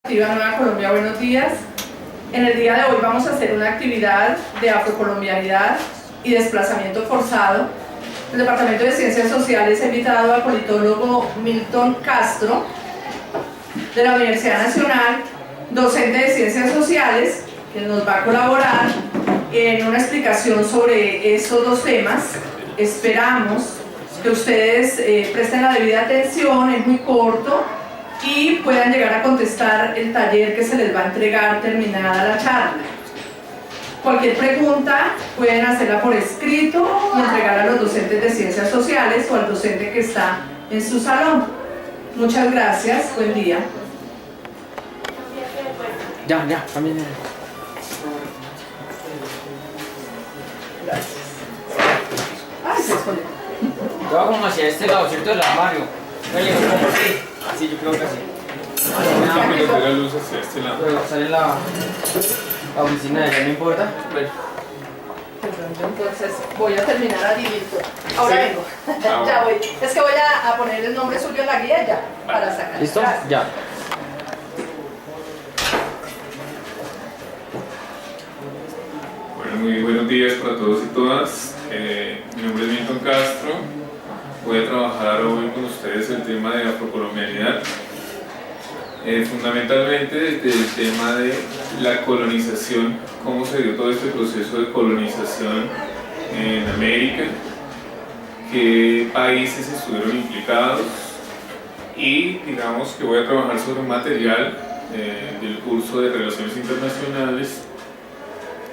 Nueva Colombia, buenos días. En el día de hoy vamos a hacer una actividad de afrocolombianidad y desplazamiento forzado. El Departamento de Ciencias Sociales ha invitado al politólogo Milton Castro de la Universidad Nacional, docente de Ciencias Sociales, que nos va a colaborar en una explicación sobre estos dos temas. Esperamos que ustedes presten la debida atención, es muy corto, y puedan llegar a contestar el taller que se les va a entregar terminada la charla. Cualquier pregunta pueden hacerla por escrito y entregar a los docentes de Ciencias Sociales o al docente que está en su salón. Muchas gracias, buen día. Ya, también. Gracias. Ay, se esconde. Yo hago como hacia este lado, ¿cierto? Del armario. Oye, como así. Así, yo creo que así. La luz hacia este lado. Pero sale la oficina de ella, no importa. Bueno. Entonces voy a terminar a dividir. Ahora ¿Sí? vengo. Ya voy. Es que voy a poner el nombre suyo en la guía ya para sacar. ¿Listo? Gracias. Ya. Bueno, muy buenos días para todos y todas. Mi nombre es Milton Castro. Voy a trabajar hoy con ustedes el tema de afrocolombianidad. Fundamentalmente desde el tema de la colonización, cómo se dio todo este proceso de colonización en América, qué países estuvieron implicados, y digamos que voy a trabajar sobre un material del curso de Relaciones Internacionales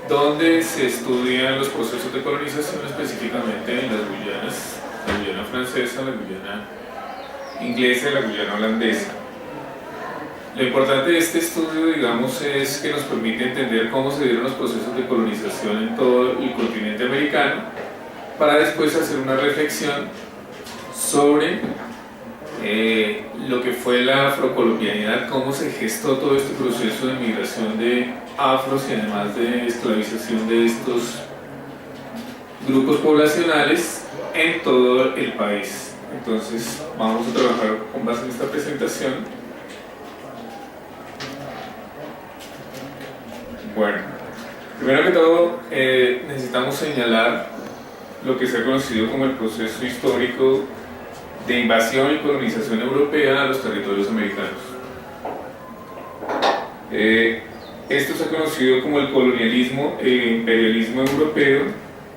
donde se estudian los procesos de colonización específicamente en las Guyanas, la Guyana francesa, la Guyana inglesa y la Guyana holandesa. Lo importante de este estudio, digamos, es que nos permite entender cómo se dieron los procesos de colonización en todo el continente americano, para después hacer una reflexión sobre lo que fue la afrocolombianidad, cómo se gestó todo este proceso de migración de afros y además de esclavización de estos grupos poblacionales en todo el país. Entonces vamos a trabajar con base en esta presentación. Bueno, primero que todo necesitamos señalar lo que se ha conocido como el proceso histórico de invasión y colonización europea a los territorios americanos. Esto se ha conocido como el colonialismo e imperialismo europeo,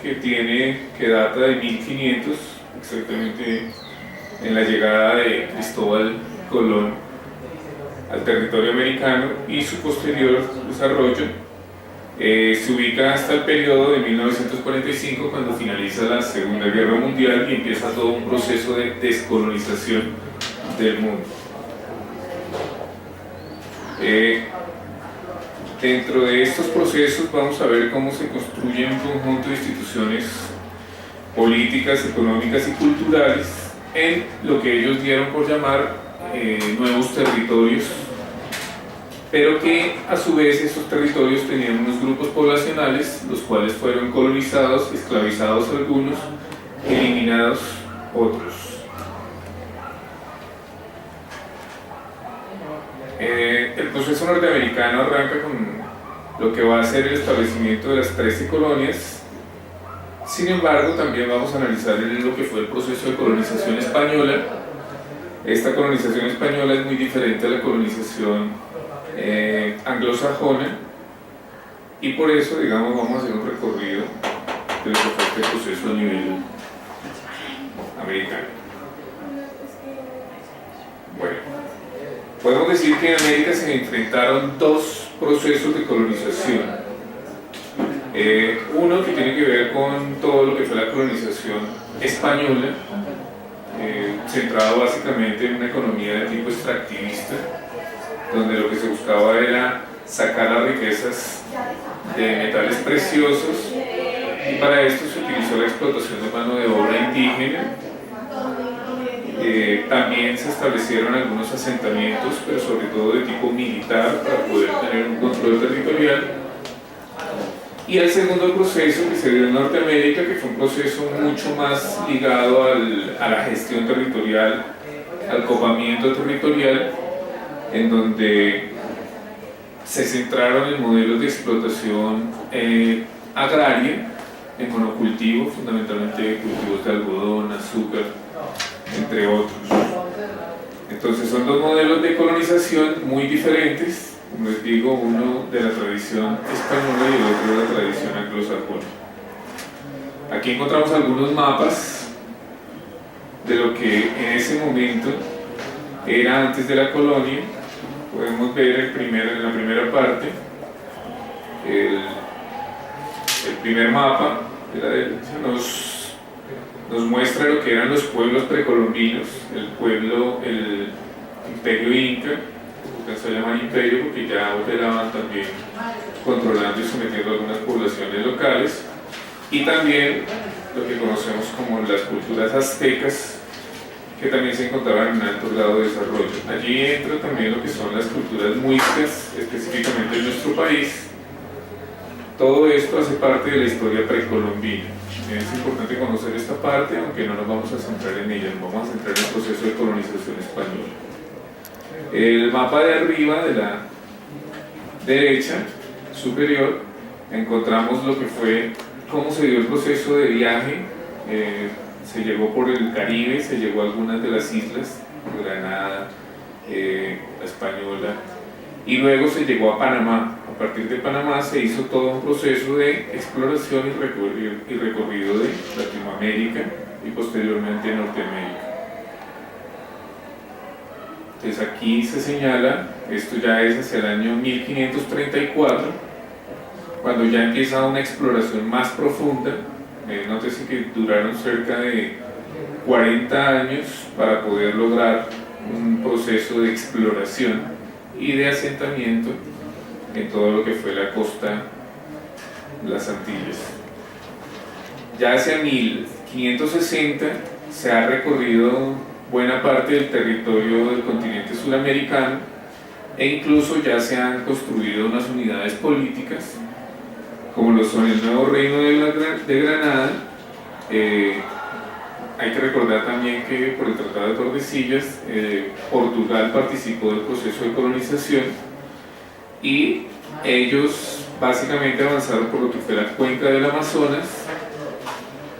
que data de 1500, exactamente en la llegada de Cristóbal Colón al territorio americano, y su posterior desarrollo se ubica hasta el periodo de 1945, cuando finaliza la Segunda Guerra Mundial y empieza todo un proceso de descolonización del mundo. Dentro de estos procesos vamos a ver cómo se construye un conjunto de instituciones políticas, económicas y culturales en lo que ellos dieron por llamar nuevos territorios, pero que a su vez estos territorios tenían unos grupos poblacionales, los cuales fueron colonizados, esclavizados algunos, eliminados otros. El proceso norteamericano arranca con lo que va a ser el establecimiento de las 13 colonias. Sin embargo, también vamos a analizar lo que fue el proceso de colonización española. Esta colonización española es muy diferente a la colonización anglosajona, y por eso, digamos, vamos a hacer un recorrido de lo que fue este proceso a nivel americano. Bueno, podemos decir que en América se enfrentaron dos procesos de colonización. Uno que tiene que ver con todo lo que fue la colonización española, centrado básicamente en una economía de tipo extractivista, donde lo que se buscaba era sacar las riquezas de metales preciosos, y para esto se utilizó la explotación de mano de obra indígena. También se establecieron algunos asentamientos, pero sobre todo de tipo militar, para poder tener un control territorial. Y el segundo proceso que se dio en Norteamérica, que fue un proceso mucho más ligado a la gestión territorial, al copamiento territorial, en donde se centraron en modelos de explotación agraria, en monocultivos, fundamentalmente cultivos de algodón, azúcar, entre otros. Entonces son dos modelos de colonización muy diferentes, como les digo, uno de la tradición española y el otro de la tradición anglosajona. Aquí encontramos algunos mapas de lo que en ese momento era antes de la colonia. Podemos ver en la primera parte el primer mapa de la derecha nos muestra lo que eran los pueblos precolombinos, el imperio inca, que se llama imperio porque ya operaban también controlando y sometiendo algunas poblaciones locales, y también lo que conocemos como las culturas aztecas, que también se encontraban en alto grado de desarrollo. Allí entra también lo que son las culturas muiscas, específicamente en nuestro país. Todo esto hace parte de la historia precolombina. Es importante conocer esta parte, aunque no nos vamos a centrar en ella, nos vamos a centrar en el proceso de colonización española. El mapa de arriba, de la derecha superior, encontramos lo que fue, cómo se dio el proceso de viaje. Se llegó por el Caribe, se llegó a algunas de las islas, Granada, la Española, y luego se llegó a Panamá. A partir de Panamá se hizo todo un proceso de exploración y recorrido de Latinoamérica y posteriormente Norteamérica. Entonces aquí se señala, esto ya es hacia el año 1534, cuando ya empieza una exploración más profunda. Nótese que duraron cerca de 40 años para poder lograr un proceso de exploración y de asentamiento en todo lo que fue la costa, las Antillas. Ya hacia 1560 se ha recorrido buena parte del territorio del continente sudamericano e incluso ya se han construido unas unidades políticas como lo son el nuevo reino de Granada. Hay que recordar también que por el Tratado de Tordesillas, Portugal participó del proceso de colonización y ellos básicamente avanzaron por lo que fue la cuenca del Amazonas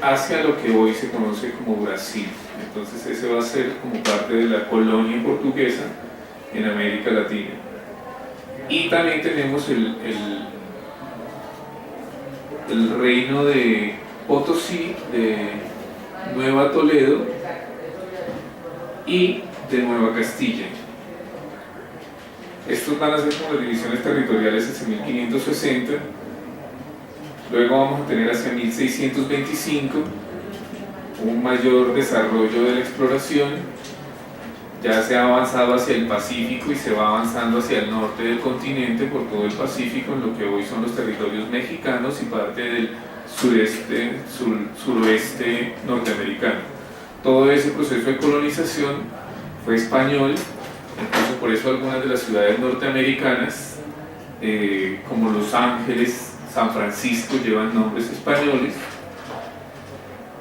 hacia lo que hoy se conoce como Brasil. Entonces ese va a ser como parte de la colonia portuguesa en América Latina. Y también tenemos el reino de Potosí, de Nueva Toledo y de Nueva Castilla. Estos van a ser como las divisiones territoriales hacia 1560. Luego vamos a tener hacia 1625 un mayor desarrollo de la exploración. Ya se ha avanzado hacia el Pacífico y se va avanzando hacia el norte del continente por todo el Pacífico, en lo que hoy son los territorios mexicanos y parte del suroeste norteamericano. Todo ese proceso de colonización fue español, incluso por eso algunas de las ciudades norteamericanas, como Los Ángeles, San Francisco, llevan nombres españoles,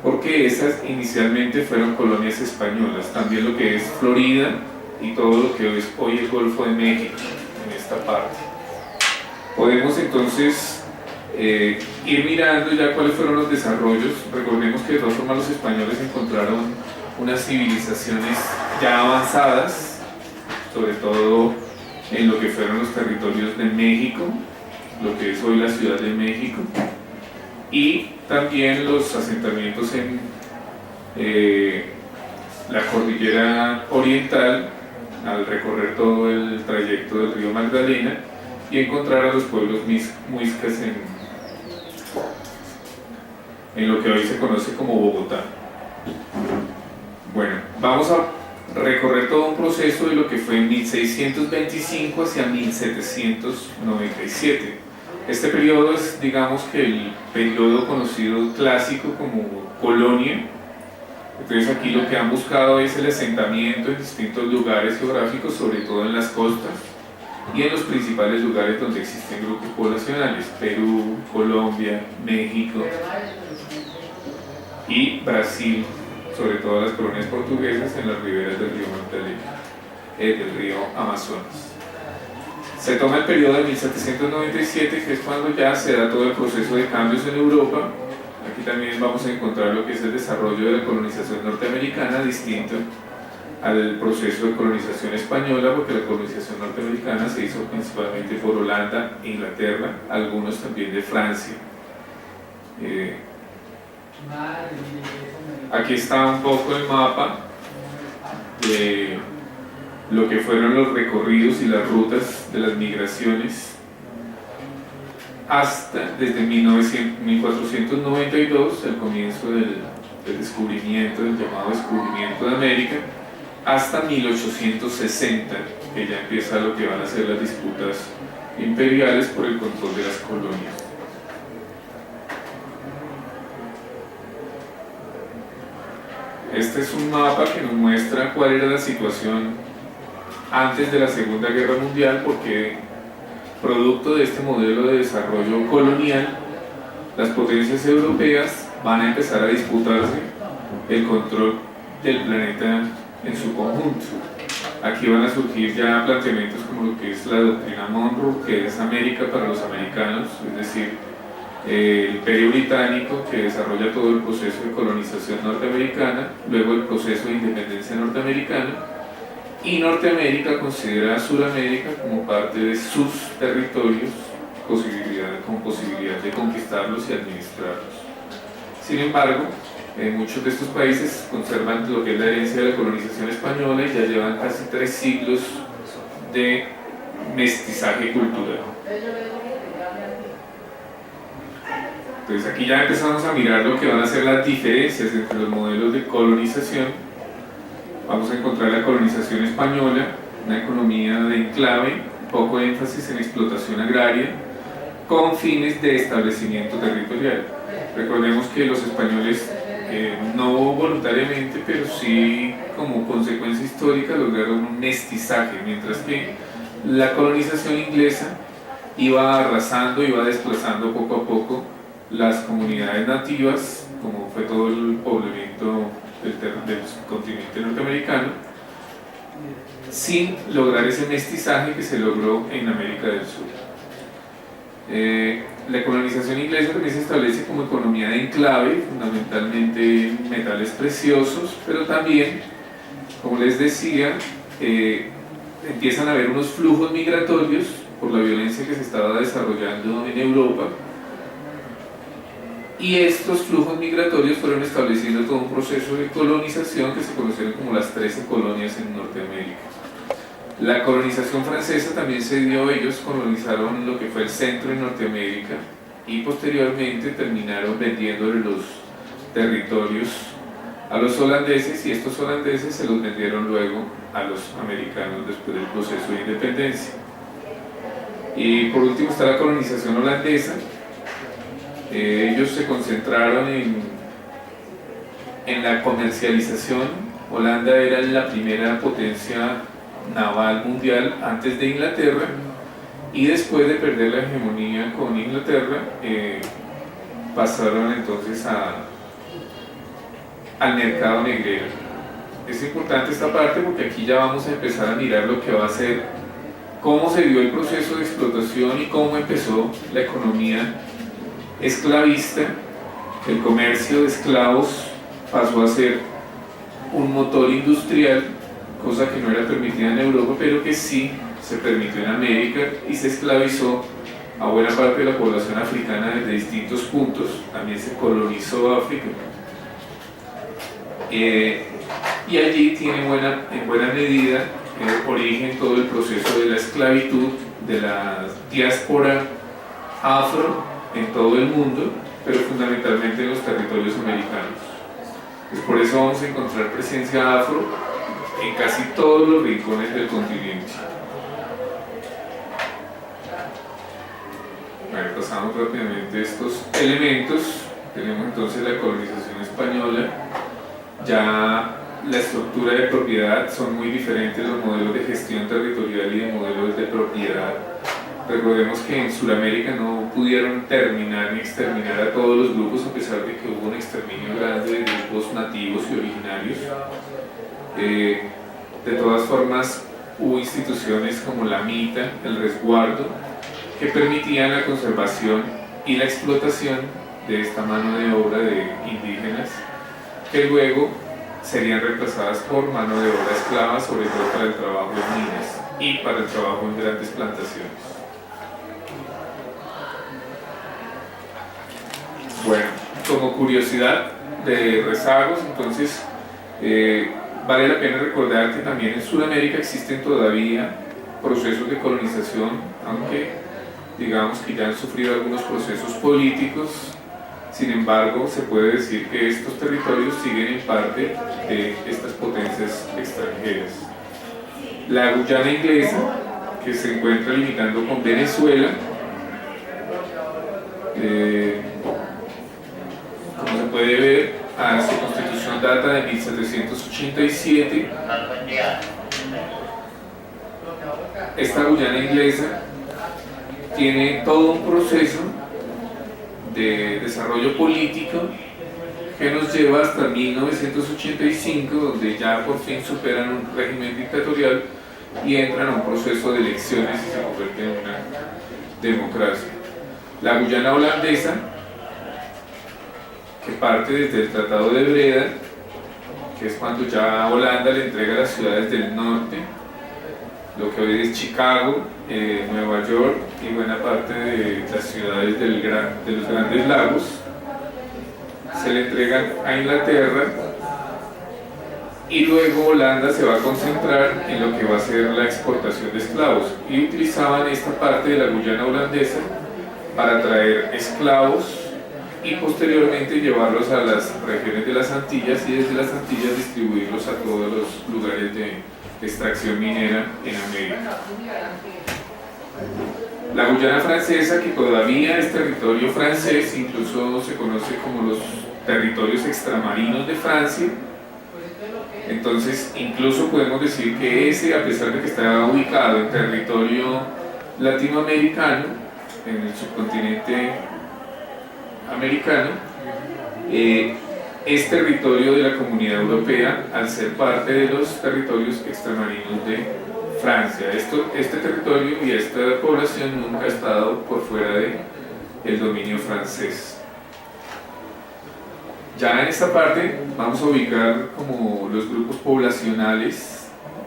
porque esas inicialmente fueron colonias españolas. También lo que es Florida y todo lo que es hoy el Golfo de México, en esta parte. Podemos entonces ir mirando ya cuáles fueron los desarrollos. Recordemos que de todas formas los españoles encontraron unas civilizaciones ya avanzadas, sobre todo en lo que fueron los territorios de México, lo que es hoy la Ciudad de México, y también los asentamientos en la cordillera oriental, al recorrer todo el trayecto del río Magdalena y encontrar a los pueblos muiscas en lo que hoy se conoce como Bogotá. Bueno, vamos a recorrer todo un proceso de lo que fue en 1625 hacia 1797. Este periodo es, digamos, que el periodo conocido clásico como colonia. Entonces aquí lo que han buscado es el asentamiento en distintos lugares geográficos, sobre todo en las costas y en los principales lugares donde existen grupos poblacionales: Perú, Colombia, México y Brasil, sobre todo las colonias portuguesas en las riberas del río Magdalena, del río Amazonas. Se toma el periodo de 1797, que es cuando ya se da todo el proceso de cambios en Europa. Aquí también vamos a encontrar lo que es el desarrollo de la colonización norteamericana, distinto al proceso de colonización española, porque la colonización norteamericana se hizo principalmente por Holanda, Inglaterra, algunos también de Francia. Aquí está un poco el mapa de lo que fueron los recorridos y las rutas de las migraciones hasta desde 1492, el comienzo del descubrimiento, del llamado descubrimiento de América, hasta 1860, que ya empieza lo que van a ser las disputas imperiales por el control de las colonias. Este es un mapa que nos muestra cuál era la situación antes de la Segunda Guerra Mundial, porque producto de este modelo de desarrollo colonial, las potencias europeas van a empezar a disputarse el control del planeta en su conjunto. Aquí van a surgir ya planteamientos como lo que es la doctrina Monroe, que es América para los americanos, es decir, el Imperio Británico, que desarrolla todo el proceso de colonización norteamericana, luego el proceso de independencia norteamericana, y Norteamérica considera a Sudamérica como parte de sus territorios con posibilidad de conquistarlos y administrarlos. Sin embargo, muchos de estos países conservan lo que es la herencia de la colonización española y ya llevan casi 3 siglos de mestizaje cultural. Entonces aquí ya empezamos a mirar lo que van a ser las diferencias entre los modelos de colonización. Vamos a encontrar la colonización española, una economía de enclave, poco énfasis en explotación agraria, con fines de establecimiento territorial. Recordemos que los españoles, no voluntariamente, pero sí como consecuencia histórica, lograron un mestizaje, mientras que la colonización inglesa iba arrasando, iba desplazando poco a poco las comunidades nativas, como fue todo el poblamiento del continente norteamericano, sin lograr ese mestizaje que se logró en América del Sur. La colonización inglesa también se establece como economía de enclave, fundamentalmente metales preciosos, pero también, como les decía, empiezan a haber unos flujos migratorios por la violencia que se estaba desarrollando en Europa, y estos flujos migratorios fueron estableciendo todo un proceso de colonización que se conocieron como las 13 colonias en Norteamérica. La colonización francesa también se dio, ellos colonizaron lo que fue el centro de Norteamérica y posteriormente terminaron vendiéndole los territorios a los holandeses, y estos holandeses se los vendieron luego a los americanos después del proceso de independencia. Y por último está la colonización holandesa. Ellos se concentraron en la comercialización. Holanda era la primera potencia naval mundial antes de Inglaterra, y después de perder la hegemonía con Inglaterra, pasaron entonces al mercado negrero. Es importante esta parte porque aquí ya vamos a empezar a mirar lo que va a ser, cómo se dio el proceso de explotación y cómo empezó la economía esclavista. El comercio de esclavos pasó a ser un motor industrial, cosa que no era permitida en Europa, pero que sí se permitió en América, y se esclavizó a buena parte de la población africana desde distintos puntos. También se colonizó África, y allí tiene en buena medida origen todo el proceso de la esclavitud, de la diáspora afro en todo el mundo, pero fundamentalmente en los territorios americanos. Pues por eso vamos a encontrar presencia afro en casi todos los rincones del continente. Bueno, pasamos rápidamente estos elementos. Tenemos entonces la colonización española. Ya la estructura de propiedad son muy diferentes los modelos de gestión territorial y de modelos de propiedad. Recordemos que en Sudamérica no pudieron terminar ni exterminar a todos los grupos, a pesar de que hubo un exterminio grande de grupos nativos y originarios. De todas formas, hubo instituciones como la MITA, el resguardo, que permitían la conservación y la explotación de esta mano de obra de indígenas, que luego serían reemplazadas por mano de obra esclava, sobre todo para el trabajo en minas y para el trabajo en grandes plantaciones. Bueno, como curiosidad de rezagos, entonces vale la pena recordar que también en Sudamérica existen todavía procesos de colonización, aunque digamos que ya han sufrido algunos procesos políticos. Sin embargo, se puede decir que estos territorios siguen en parte de estas potencias extranjeras. La Guyana Inglesa, que se encuentra limitando con Venezuela, como se puede ver, su constitución data de 1787. Esta Guyana Inglesa tiene todo un proceso de desarrollo político que nos lleva hasta 1985, donde ya por fin superan un régimen dictatorial y entran a un proceso de elecciones y se convierte en una democracia. La Guyana holandesa, que parte desde el Tratado de Breda, que es cuando ya Holanda le entrega las ciudades del norte, lo que hoy es Chicago, Nueva York y buena parte de las ciudades de los Grandes Lagos, se le entregan a Inglaterra, y luego Holanda se va a concentrar en lo que va a ser la exportación de esclavos, y utilizaban esta parte de la Guyana holandesa para traer esclavos y posteriormente llevarlos a las regiones de las Antillas, y desde las Antillas distribuirlos a todos los lugares de extracción minera en América. La Guyana francesa, que todavía es territorio francés, incluso se conoce como los territorios extramarinos de Francia. Entonces, incluso podemos decir que ese, a pesar de que está ubicado en territorio latinoamericano, en el subcontinente americano, es territorio de la Comunidad Europea al ser parte de los territorios extramarinos de Francia. Este territorio y esta población nunca ha estado por fuera del dominio francés. Ya en esta parte vamos a ubicar como los grupos poblacionales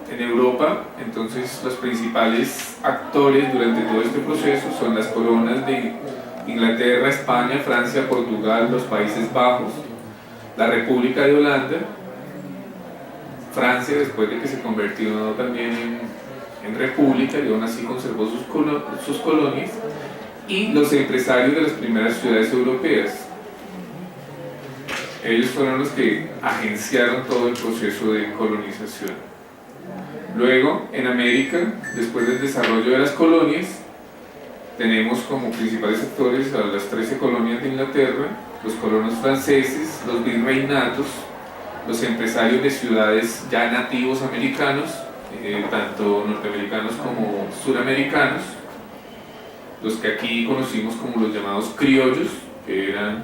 en Europa. Entonces los principales actores durante todo este proceso son las coronas de Inglaterra, España, Francia, Portugal, los Países Bajos, la República de Holanda, Francia, después de que se convirtió también en república y aún así conservó sus colonias, y los empresarios de las primeras ciudades europeas. Ellos fueron los que agenciaron todo el proceso de colonización. Luego, en América, después del desarrollo de las colonias, tenemos como principales actores a las 13 colonias de Inglaterra, los colonos franceses, los virreinatos, los empresarios de ciudades ya nativos americanos, tanto norteamericanos como suramericanos, los que aquí conocimos como los llamados criollos, que eran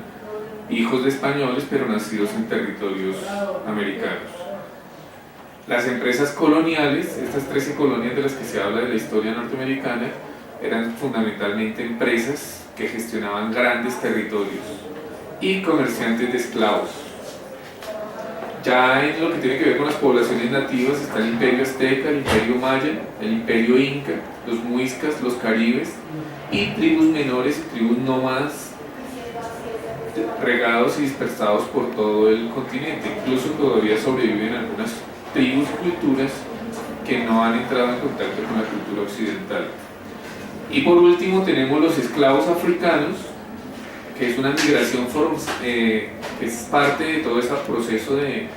hijos de españoles pero nacidos en territorios americanos. Las empresas coloniales, estas 13 colonias de las que se habla de la historia norteamericana, eran fundamentalmente empresas que gestionaban grandes territorios y comerciantes de esclavos. Ya en lo que tiene que ver con las poblaciones nativas está el Imperio Azteca, el Imperio Maya, el Imperio Inca, los muiscas, los caribes y tribus menores y tribus nómadas regados y dispersados por todo el continente. Incluso todavía sobreviven algunas tribus y culturas que no han entrado en contacto con la cultura occidental. Y por último tenemos los esclavos africanos, que es una migración que es parte de todo este proceso de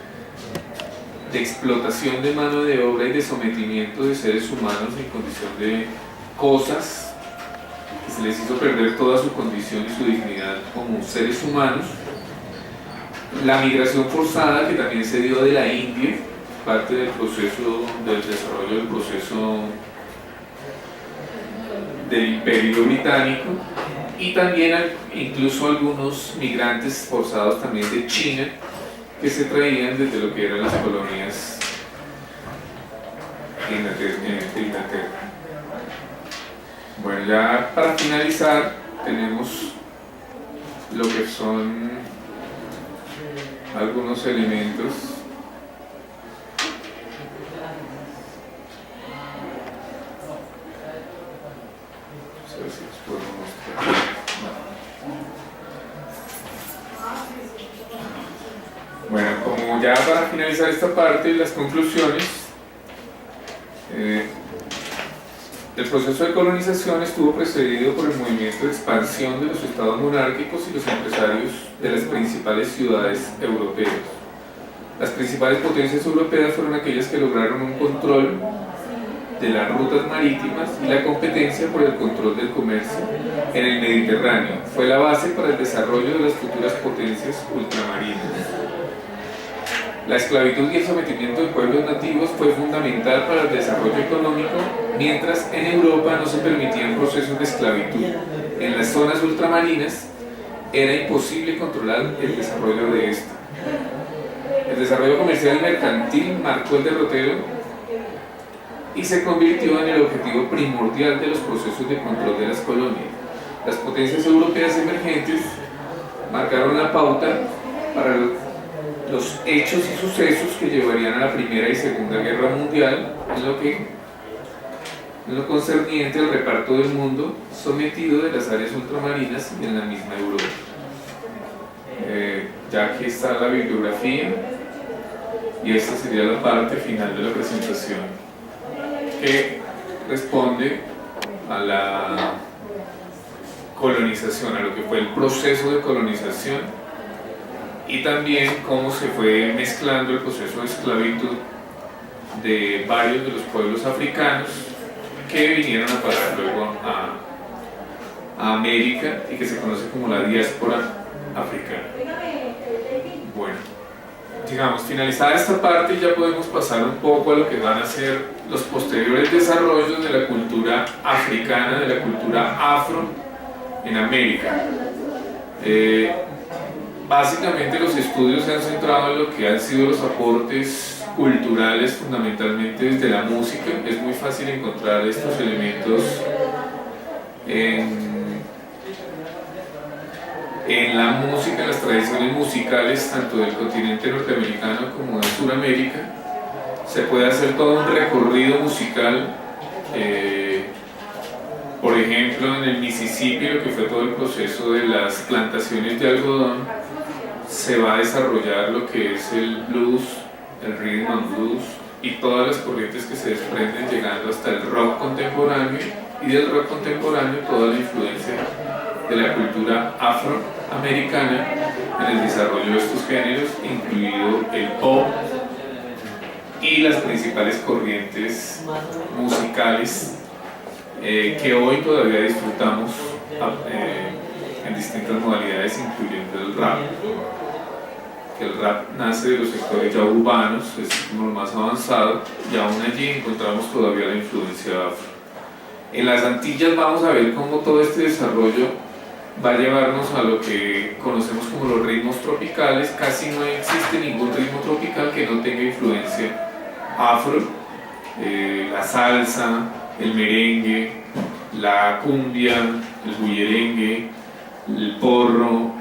explotación de mano de obra y de sometimiento de seres humanos en condición de cosas, que se les hizo perder toda su condición y su dignidad como seres humanos. La migración forzada, que también se dio de la India, parte del proceso del desarrollo del proceso del Imperio Británico, y también incluso algunos migrantes forzados también de China que se traían desde lo que eran las colonias Bueno, ya para finalizar tenemos lo que son algunos elementos a ver si los puedo mostrar. Bueno, como ya para finalizar esta parte, las conclusiones, el proceso de colonización estuvo precedido por el movimiento de expansión de los estados monárquicos y los empresarios de las principales ciudades europeas. Las principales potencias europeas fueron aquellas que lograron un control de las rutas marítimas y la competencia por el control del comercio en el Mediterráneo. Fue la base para el desarrollo de las futuras potencias ultramarinas. La esclavitud y el sometimiento de pueblos nativos fue fundamental para el desarrollo económico, mientras en Europa no se permitían procesos de esclavitud. En las zonas ultramarinas era imposible controlar el desarrollo de esta. El desarrollo comercial y mercantil marcó el derrotero y se convirtió en el objetivo primordial de los procesos de control de las colonias. Las potencias europeas emergentes marcaron la pauta para los hechos y sucesos que llevarían a la Primera y Segunda Guerra Mundial en lo concerniente al reparto del mundo sometido de las áreas ultramarinas y en la misma Europa. Ya aquí está la bibliografía y esta sería la parte final de la presentación, que responde a la colonización, a lo que fue el proceso de colonización y también cómo se fue mezclando el proceso de esclavitud de varios de los pueblos africanos que vinieron a parar luego a América y que se conoce como la diáspora africana. Bueno, digamos, finalizada esta parte ya podemos pasar un poco a lo que van a ser los posteriores desarrollos de la cultura africana, de la cultura afro en América. Básicamente los estudios se han centrado en lo que han sido los aportes culturales, fundamentalmente desde la música. Es muy fácil encontrar estos elementos en la música, en las tradiciones musicales, tanto del continente norteamericano como de Sudamérica. Se puede hacer todo un recorrido musical, por ejemplo en el Mississippi, lo que fue todo el proceso de las plantaciones de algodón. Se va a desarrollar lo que es el blues, el rhythm and blues y todas las corrientes que se desprenden, llegando hasta el rock contemporáneo, y del rock contemporáneo toda la influencia de la cultura afroamericana en el desarrollo de estos géneros, incluido el pop y las principales corrientes musicales que hoy todavía disfrutamos en distintas modalidades, incluyendo el rap. El rap nace de los sectores ya urbanos, es como lo más avanzado, y aún allí encontramos todavía la influencia afro. En las Antillas vamos a ver cómo todo este desarrollo va a llevarnos a lo que conocemos como los ritmos tropicales. Casi no existe ningún ritmo tropical que no tenga influencia afro. La salsa, el merengue, la cumbia, el bullerengue, el porro,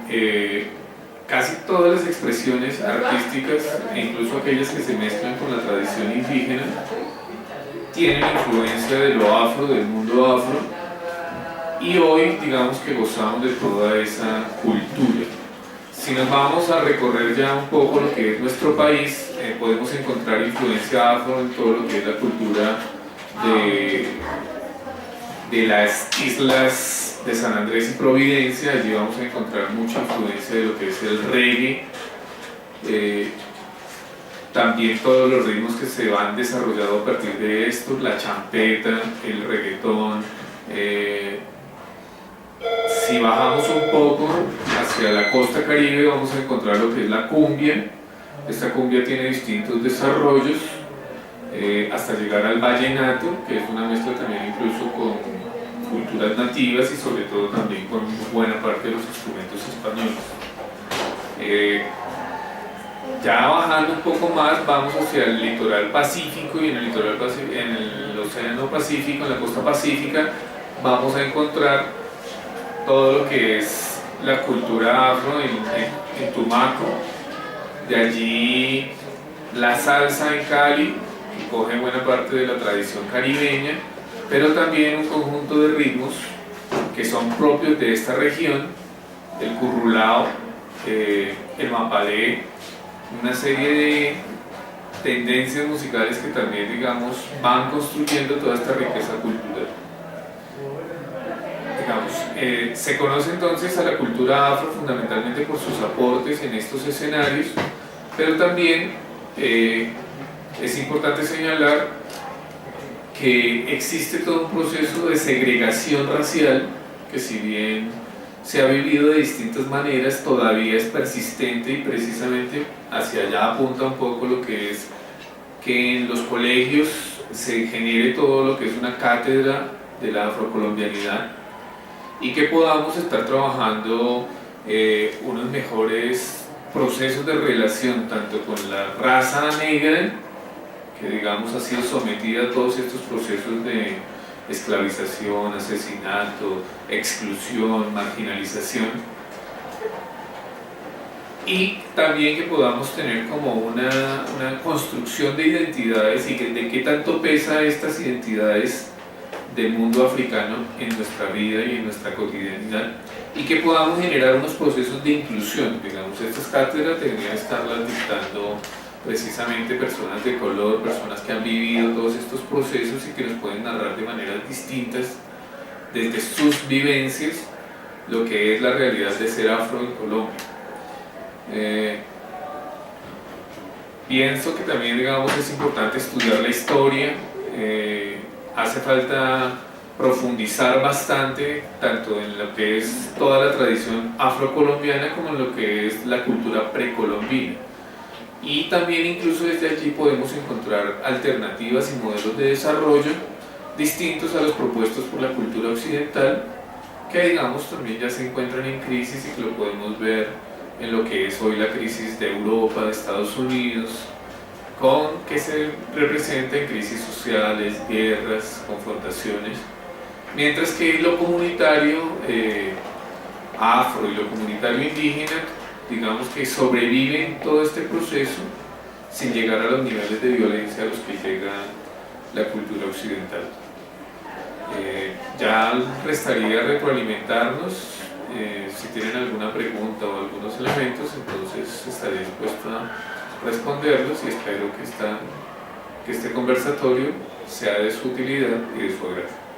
casi todas las expresiones artísticas, e incluso aquellas que se mezclan con la tradición indígena, tienen influencia de lo afro, del mundo afro, y hoy digamos que gozamos de toda esa cultura. Si nos vamos a recorrer ya un poco lo que es nuestro país, podemos encontrar influencia afro en todo lo que es la cultura de las islas de San Andrés y Providencia. Allí vamos a encontrar mucha influencia de lo que es el reggae, también todos los ritmos que se van desarrollando a partir de esto, la champeta, el reggaetón. Si bajamos un poco hacia la costa caribe vamos a encontrar lo que es la cumbia. Esta cumbia tiene distintos desarrollos hasta llegar al vallenato, que es una mezcla también incluso con culturas nativas y sobre todo también con buena parte de los instrumentos españoles. Ya bajando un poco más vamos hacia el litoral pacífico, y en el océano Pacífico, en la costa pacífica, vamos a encontrar todo lo que es la cultura afro en Tumaco, de allí la salsa en Cali, que coge buena parte de la tradición caribeña, pero también un conjunto de ritmos que son propios de esta región, el currulao, el mapalé, una serie de tendencias musicales que también, digamos, van construyendo toda esta riqueza cultural. Digamos, se conoce entonces a la cultura afro fundamentalmente por sus aportes en estos escenarios, pero también es importante señalar que existe todo un proceso de segregación racial que, si bien se ha vivido de distintas maneras, todavía es persistente, y precisamente hacia allá apunta un poco lo que es que en los colegios se genere todo lo que es una cátedra de la afrocolombianidad y que podamos estar trabajando unos mejores procesos de relación tanto con la raza negra, que digamos ha sido sometida a todos estos procesos de esclavización, asesinato, exclusión, marginalización, y también que podamos tener como una construcción de identidades y de qué tanto pesa estas identidades del mundo africano en nuestra vida y en nuestra cotidianidad, y que podamos generar unos procesos de inclusión. Digamos, estas cátedras deberían estarlas dictando precisamente personas de color, personas que han vivido todos estos procesos y que nos pueden narrar de maneras distintas, desde sus vivencias, lo que es la realidad de ser afro en Colombia. Pienso que también, digamos, es importante estudiar la historia. Hace falta profundizar bastante tanto en lo que es toda la tradición afrocolombiana como en lo que es la cultura precolombina, y también incluso desde allí podemos encontrar alternativas y modelos de desarrollo distintos a los propuestos por la cultura occidental, que digamos también ya se encuentran en crisis y que lo podemos ver en lo que es hoy la crisis de Europa, de Estados Unidos, que se representa en crisis sociales, guerras, confrontaciones, mientras que lo comunitario afro y lo comunitario indígena, digamos que sobreviven todo este proceso sin llegar a los niveles de violencia a los que llega la cultura occidental. Ya restaría retroalimentarnos. Si tienen alguna pregunta o algunos elementos, entonces estaré dispuesto a responderlos, y espero que este conversatorio sea de su utilidad y de su agrado.